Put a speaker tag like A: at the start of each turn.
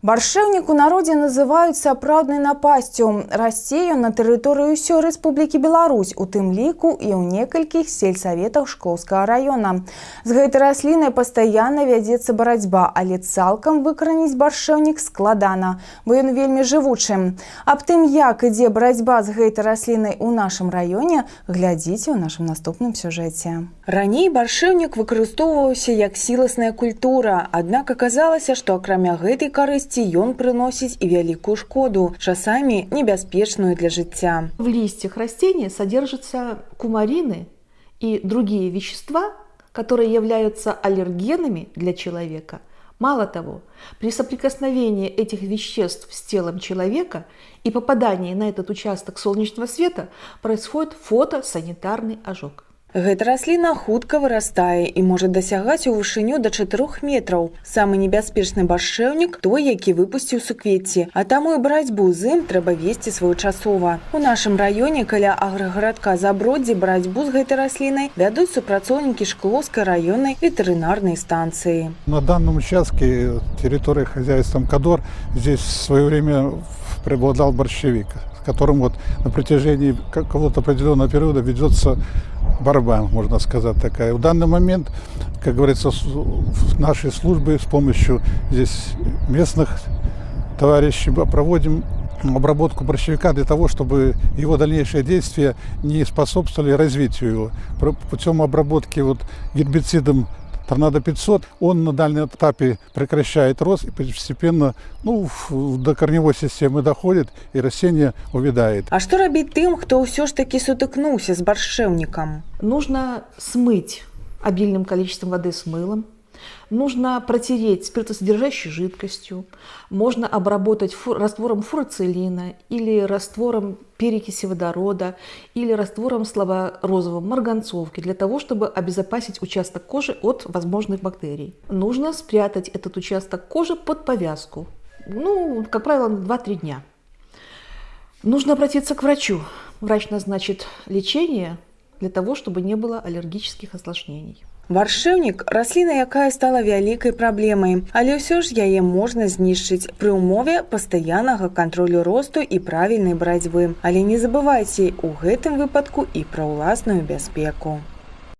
A: Баршэўнік у народзе называюць сапраўднай напасцю. Расце ён на тэрыторыі ўсёй Рэспублікі Беларусь, у тым ліку і ў некалькіх сельсаветах Шклоўскага раёна. З гэтай раслінай пастаянна вядзецца барацьба, але цалкам выкараніць баршэўнік складана, бо ён вельмі жывучы. Аб тым, як ідзе барацьба з гэтай раслінай у нашым раёне, глядзіце ў нашым наступным сюжэце. Раней баршэўнік выкарыстоўваўся як сіласная культура, аднак аказалася, што акрамя гэтай карысці ён прыносіць і вялікую шкоду, часамі небяспечную для жыцця.
B: В листьях растения содержатся кумарины и другие вещества, которые являются аллергенами для человека. Мало того, при соприкосновении этих веществ с телом человека и попадании на этот участок солнечного света происходит фотосанитарный ожог.
A: Гэта расліна хутка вырастае і можа дасягаць у вышыню да 4 метраў. Самы небяспечны баршэўнік той, які выпусціў суквецці, а таму і барацьбу з ім трэба весці своечасова. У нашым раёне каля аграгарадка Заброддзе барацьбу з гэтай раслінай вядуць супрацоўнікі Шклоўскай раённай ветэрынарнай станцыі.
C: На данном участке территории хозяйства Мкадор здесь в свое время преобладал борщевик, с которым вот на протяжении какого-то определенного периода ведется борьба, можно сказать, такая. В данный момент, как говорится, нашей службы с помощью здесь местных товарищей проводим обработку борщевика для того, чтобы его дальнейшие действия не способствовали развитию его. Путем обработки гербицидом Торнадо 500, он на дальнем этапе прекращает рост и постепенно до корневой системы доходит и растение увядает.
A: А что робить тем, кто все ж таки сутыкнулся с баршэўнікам?
B: Нужно смыть обильным количеством воды с мылом. Нужно протереть спиртосодержащей жидкостью, можно обработать раствором фурацилина или раствором перекиси водорода или раствором слаборозовым марганцовки для того, чтобы обезопасить участок кожи от возможных бактерий. Нужно спрятать этот участок кожи под повязку, как правило, на 2-3 дня. Нужно обратиться к врачу. Врач назначит лечение для того, чтобы не было аллергических осложнений.
A: Баршэўнік – расліна, якая стала вялікай праблемай, але ўсё ж яе можна знішчыць пры ўмове пастаяннага кантролю росту і правільнай барацьбы. Але не забывайце у гэтым выпадку і пра ўласную бяспеку.